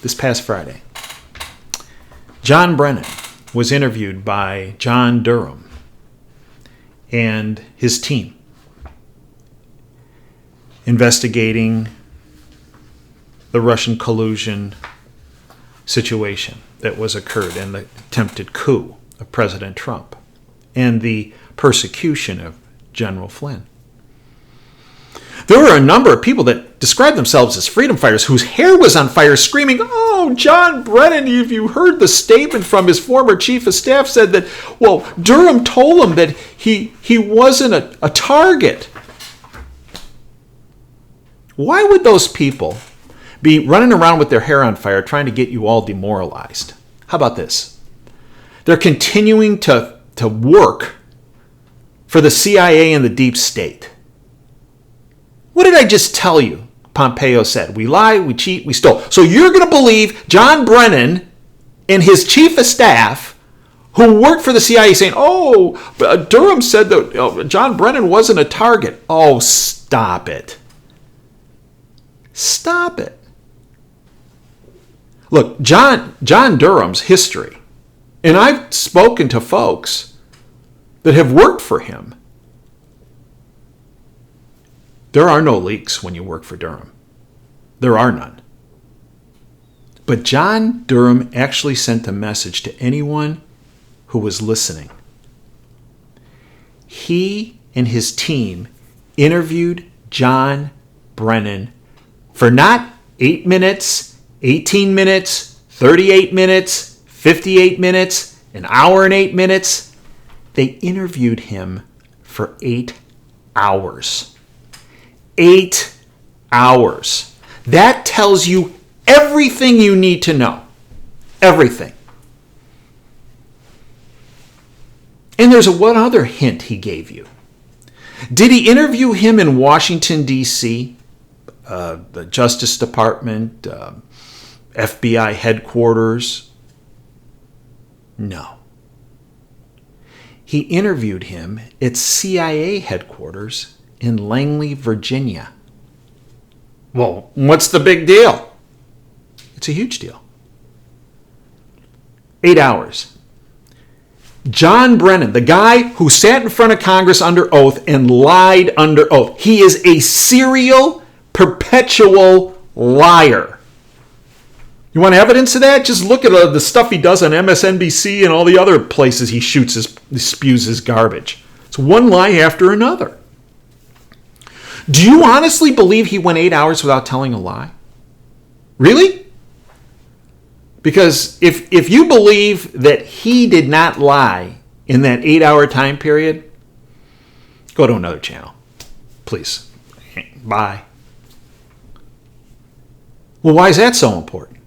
this past Friday, John Brennan was interviewed by John Durham and his team investigating the Russian collusion situation that was occurred and the attempted coup of President Trump and the persecution of General Flynn. There were a number of people that described themselves as freedom fighters whose hair was on fire, screaming, "Oh, John Brennan, if you heard the statement from his former chief of staff said that, well, Durham told him that he wasn't a target." Why would those people be running around with their hair on fire trying to get you all demoralized? How about this? They're continuing to work for the CIA and the deep state. What did I just tell you? Pompeo said, we lie, we cheat, we stole. So you're going to believe John Brennan and his chief of staff who worked for the CIA saying, oh, Durham said that John Brennan wasn't a target. Oh, stop it. Stop it. Look, John Durham's history, and I've spoken to folks that have worked for him. There are no leaks when you work for Durham. There are none. But John Durham actually sent a message to anyone who was listening. He and his team interviewed John Brennan for not 8 minutes, 18 minutes, 38 minutes, 58 minutes, an hour and 8 minutes. They interviewed him for 8 hours. 8 hours. That tells you everything you need to know. Everything. And there's one other hint he gave you. Did he interview him in Washington, D.C., the Justice Department, FBI headquarters? No. He interviewed him at CIA headquarters in Langley, Virginia. Well, what's the big deal? It's a huge deal. 8 hours. John Brennan, the guy who sat in front of Congress under oath and lied under oath. He is a serial, perpetual liar. You want evidence of that? Just look at the stuff he does on MSNBC and all the other places he spews his garbage. It's one lie after another. Do you honestly believe he went 8 hours without telling a lie? Really? Because if you believe that he did not lie in that 8-hour time period, go to another channel. Please. Bye. Well, why is that so important?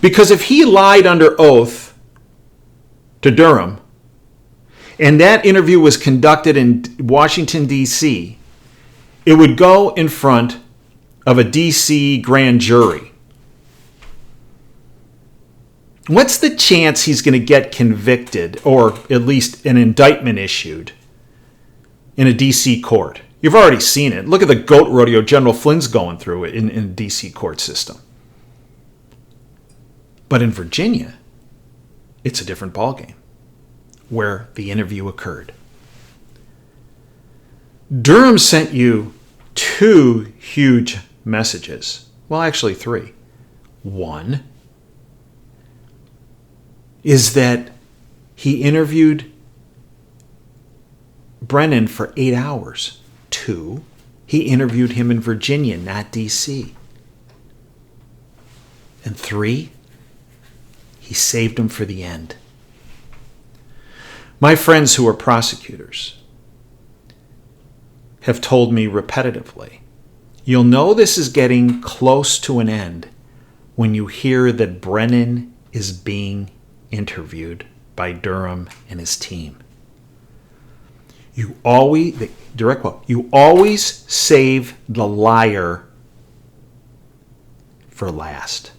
Because if he lied under oath to Durham, and that interview was conducted in Washington, D.C., it would go in front of a D.C. grand jury. What's the chance he's going to get convicted, or at least an indictment issued, in a D.C. court? You've already seen it. Look at the goat rodeo General Flynn's going through in the D.C. court system. But in Virginia, it's a different ballgame, where the interview occurred. Durham sent you 2 huge messages. Well, actually 3. One is that he interviewed Brennan for 8 hours. 2, he interviewed him in Virginia, not D.C. And 3, he saved him for the end. My friends who are prosecutors have told me repetitively, you'll know this is getting close to an end when you hear that Brennan is being interviewed by Durham and his team. You always, direct quote, you always save the liar for last.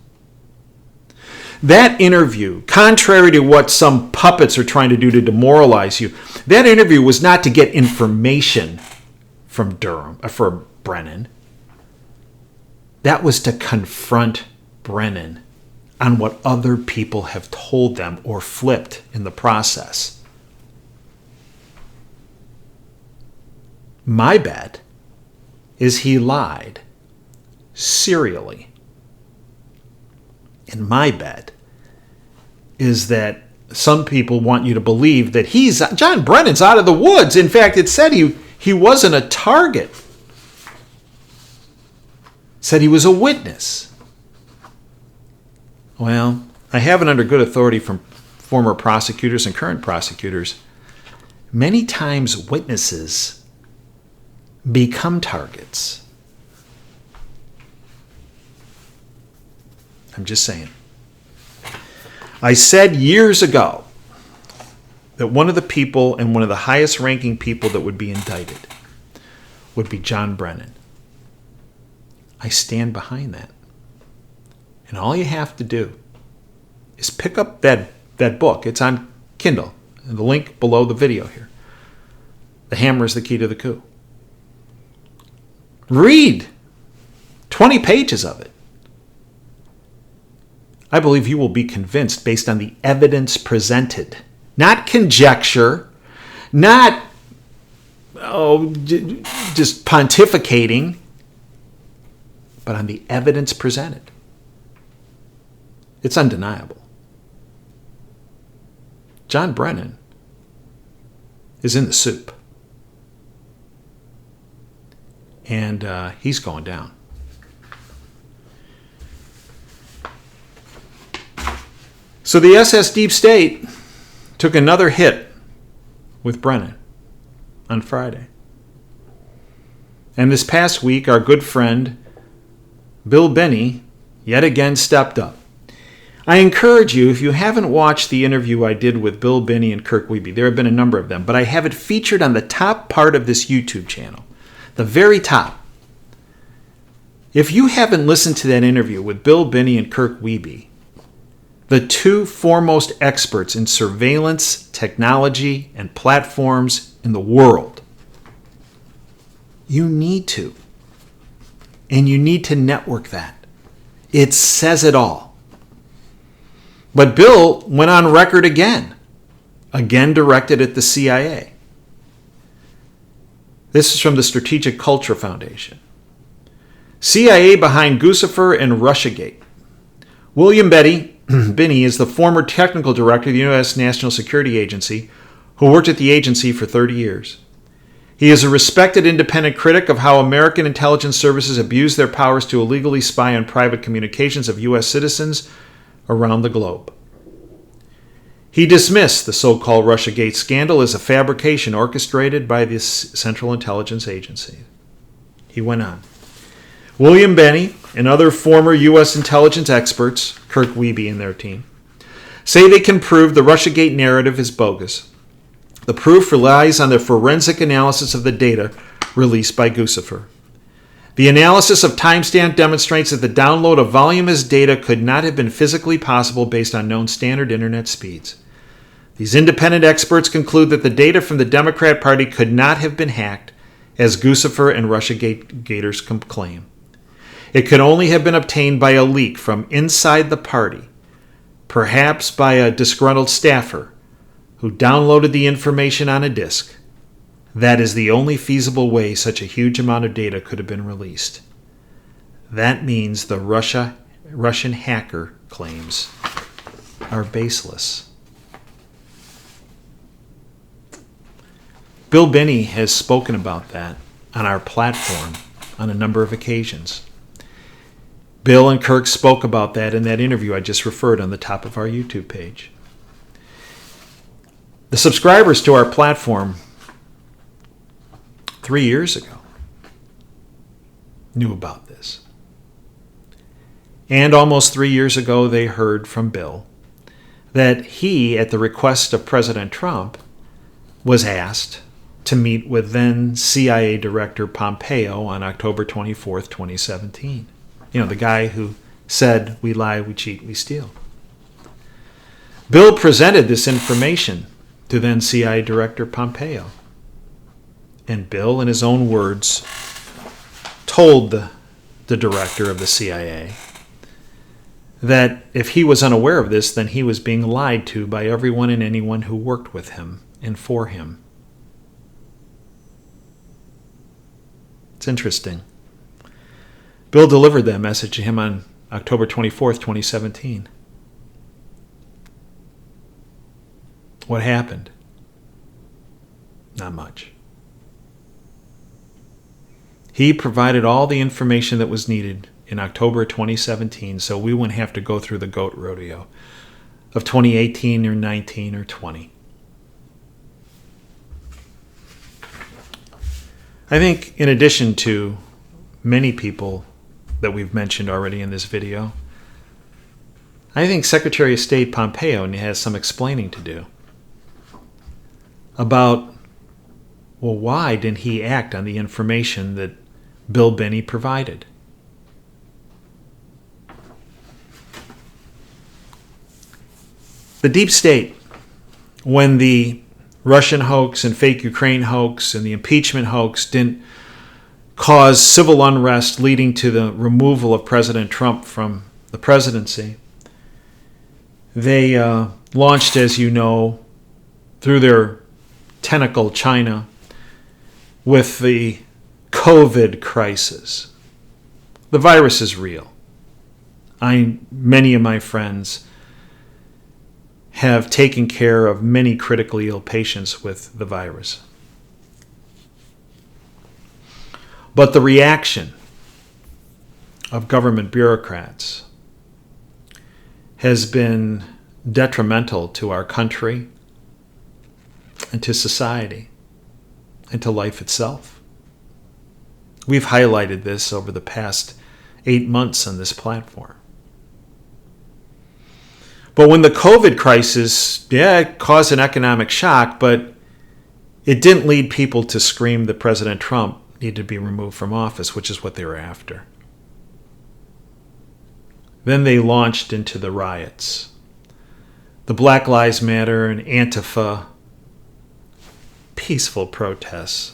That interview, contrary to what some puppets are trying to do to demoralize you, that interview was not to get information from Brennan. That was to confront Brennan on what other people have told them or flipped in the process. My bet is he lied serially. And my bet is that some people want you to believe that John Brennan's out of the woods. In fact, it said he wasn't a target. It said he was a witness. Well, I have it under good authority from former prosecutors and current prosecutors. Many times witnesses become targets. I'm just saying. I said years ago that one of the people and one of the highest ranking people that would be indicted would be John Brennan. I stand behind that. And all you have to do is pick up that book. It's on Kindle. And the link below the video here. The Hammer is the Key to the Coup. Read 20 pages of it. I believe you will be convinced based on the evidence presented. Not conjecture, not just pontificating, but on the evidence presented. It's undeniable. John Brennan is in the soup. And he's going down. So the SS Deep State took another hit with Brennan on Friday. And this past week, our good friend Bill Binney yet again stepped up. I encourage you, if you haven't watched the interview I did with Bill Binney and Kirk Wiebe, there have been a number of them, but I have it featured on the top part of this YouTube channel, the very top. If you haven't listened to that interview with Bill Binney and Kirk Wiebe, the two foremost experts in surveillance, technology, and platforms in the world, you need to. And you need to network that. It says it all. But Bill went on record again directed at the CIA. This is from the Strategic Culture Foundation. CIA behind Guccifer and Russiagate. William Binney is the former technical director of the U.S. National Security Agency, who worked at the agency for 30 years. He is a respected independent critic of how American intelligence services abuse their powers to illegally spy on private communications of U.S. citizens around the globe. He dismissed the so-called Russiagate scandal as a fabrication orchestrated by this Central Intelligence Agency. He went on. William Binney and other former U.S. intelligence experts, Kirk Wiebe and their team, say they can prove the Russiagate narrative is bogus. The proof relies on the forensic analysis of the data released by Guccifer. The analysis of timestamp demonstrates that the download of voluminous data could not have been physically possible based on known standard internet speeds. These independent experts conclude that the data from the Democrat Party could not have been hacked, as Guccifer and Russiagaters claim. It could only have been obtained by a leak from inside the party, perhaps by a disgruntled staffer who downloaded the information on a disk. That is the only feasible way such a huge amount of data could have been released. That means the Russian hacker claims are baseless. Bill Binney has spoken about that on our platform on a number of occasions. Bill and Kirk spoke about that in that interview I just referred on the top of our YouTube page. The subscribers to our platform 3 years ago knew about this. And almost 3 years ago, they heard from Bill that he, at the request of President Trump, was asked to meet with then CIA Director Pompeo on October 24th, 2017. You know, the guy who said, we lie, we cheat, we steal. Bill presented this information to then CIA Director Pompeo. And Bill, in his own words, told the director of the CIA that if he was unaware of this, then he was being lied to by everyone and anyone who worked with him and for him. It's interesting. Bill delivered that message to him on October 24th, 2017. What happened? Not much. He provided all the information that was needed in October 2017, so we wouldn't have to go through the goat rodeo of 2018 or 19 or 20. I think in addition to many people that we've mentioned already in this video, I think Secretary of State Pompeo has some explaining to do about, well, why didn't he act on the information that Bill Binney provided? The deep state, when the Russian hoax and fake Ukraine hoax and the impeachment hoax didn't cause civil unrest leading to the removal of President Trump from the presidency, they launched, as you know, through their tentacle China with the COVID crisis. The virus is real. Many of my friends have taken care of many critically ill patients with the virus. But the reaction of government bureaucrats has been detrimental to our country and to society and to life itself. We've highlighted this over the past 8 months on this platform. But when the COVID crisis, it caused an economic shock, but it didn't lead people to scream that President Trump needed to be removed from office, which is what they were after. Then they launched into the riots. The Black Lives Matter and Antifa peaceful protests,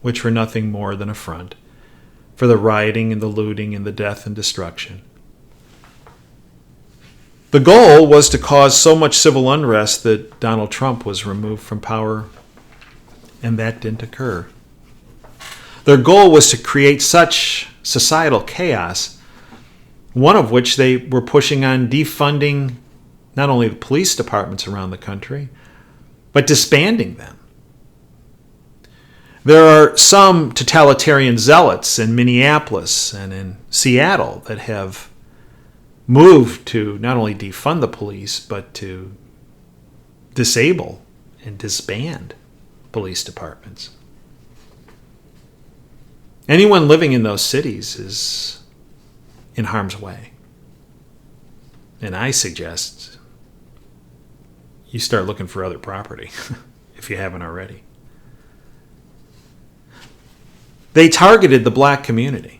which were nothing more than a front for the rioting and the looting and the death and destruction. The goal was to cause so much civil unrest that Donald Trump was removed from power, and that didn't occur. Their goal was to create such societal chaos, one of which they were pushing on defunding not only the police departments around the country, but disbanding them. There are some totalitarian zealots in Minneapolis and in Seattle that have moved to not only defund the police, but to disable and disband police departments. Anyone living in those cities is in harm's way. And I suggest you start looking for other property if you haven't already. They targeted the black community.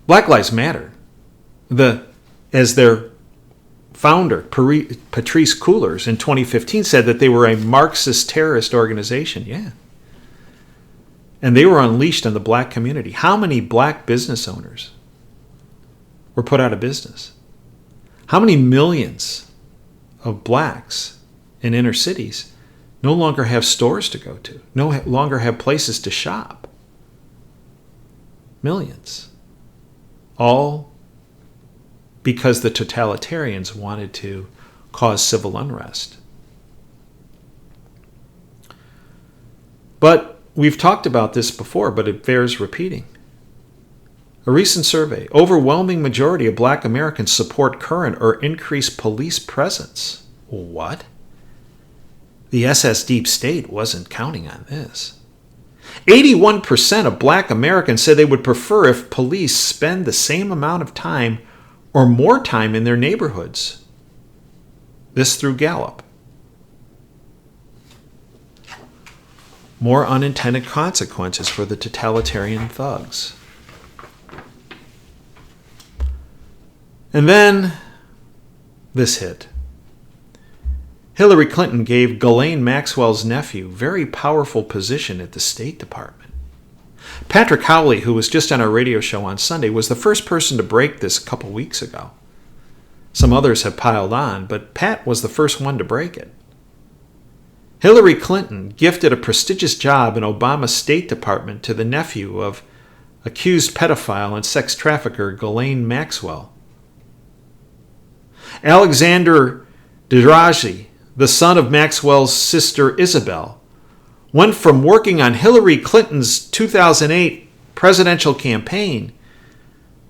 Black Lives Matter, as their founder, Patrice Cullors, in 2015 said that they were a Marxist terrorist organization. Yeah. And they were unleashed on the black community. How many black business owners were put out of business? How many millions of blacks in inner cities no longer have stores to go to, no longer have places to shop? Millions. All because the totalitarians wanted to cause civil unrest. But we've talked about this before, but it bears repeating. A recent survey, overwhelming majority of black Americans support current or increased police presence. What? The SS Deep State wasn't counting on this. 81% of black Americans said they would prefer if police spend the same amount of time or more time in their neighborhoods. This through Gallup. More unintended consequences for the totalitarian thugs. And then this hit. Hillary Clinton gave Ghislaine Maxwell's nephew very powerful position at the State Department. Patrick Howley, who was just on our radio show on Sunday, was the first person to break this a couple weeks ago. Some others have piled on, but Pat was the first one to break it. Hillary Clinton gifted a prestigious job in Obama's State Department to the nephew of accused pedophile and sex trafficker Ghislaine Maxwell. Alexander Diraji, the son of Maxwell's sister Isabel, went from working on Hillary Clinton's 2008 presidential campaign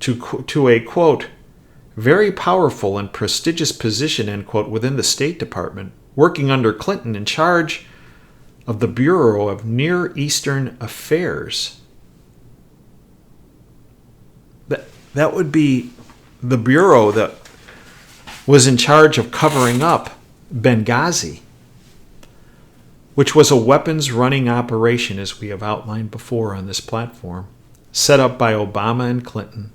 to a, quote, very powerful and prestigious position, end quote, within the State Department, working under Clinton in charge of the Bureau of Near Eastern Affairs. That would be the bureau that was in charge of covering up Benghazi, which was a weapons-running operation, as we have outlined before on this platform, set up by Obama and Clinton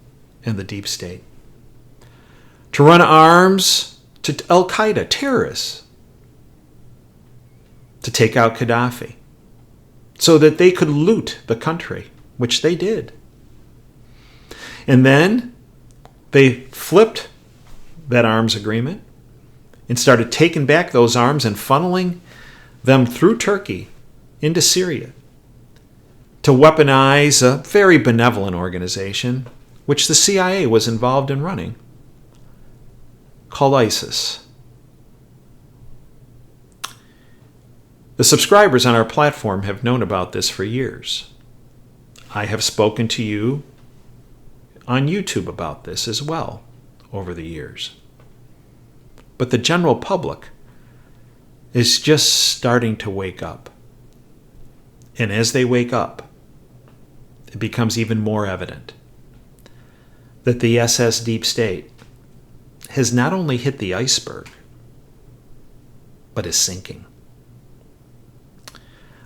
and the deep state to run arms to al-Qaeda terrorists, to take out Gaddafi, so that they could loot the country, which they did. And then they flipped that arms agreement and started taking back those arms and funneling them through Turkey into Syria to weaponize a very benevolent organization, which the CIA was involved in running, called ISIS. The subscribers on our platform have known about this for years. I have spoken to you on YouTube about this as well over the years. But the general public is just starting to wake up. And as they wake up, it becomes even more evident that the SS Deep State has not only hit the iceberg, but is sinking.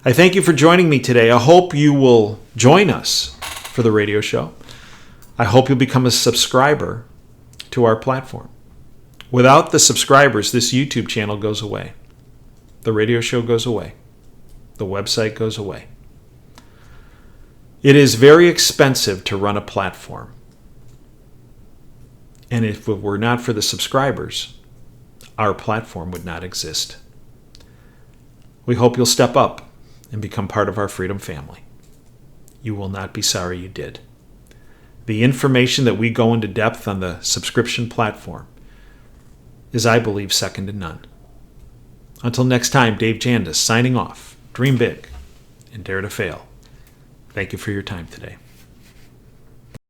I thank you for joining me today. I hope you will join us for the radio show. I hope you'll become a subscriber to our platform. Without the subscribers, this YouTube channel goes away. The radio show goes away. The website goes away. It is very expensive to run a platform. And if it were not for the subscribers, our platform would not exist. We hope you'll step up and become part of our Freedom family. You will not be sorry you did. The information that we go into depth on the subscription platform is, I believe, second to none. Until next time, Dave Jandis signing off. Dream big and dare to fail. Thank you for your time today.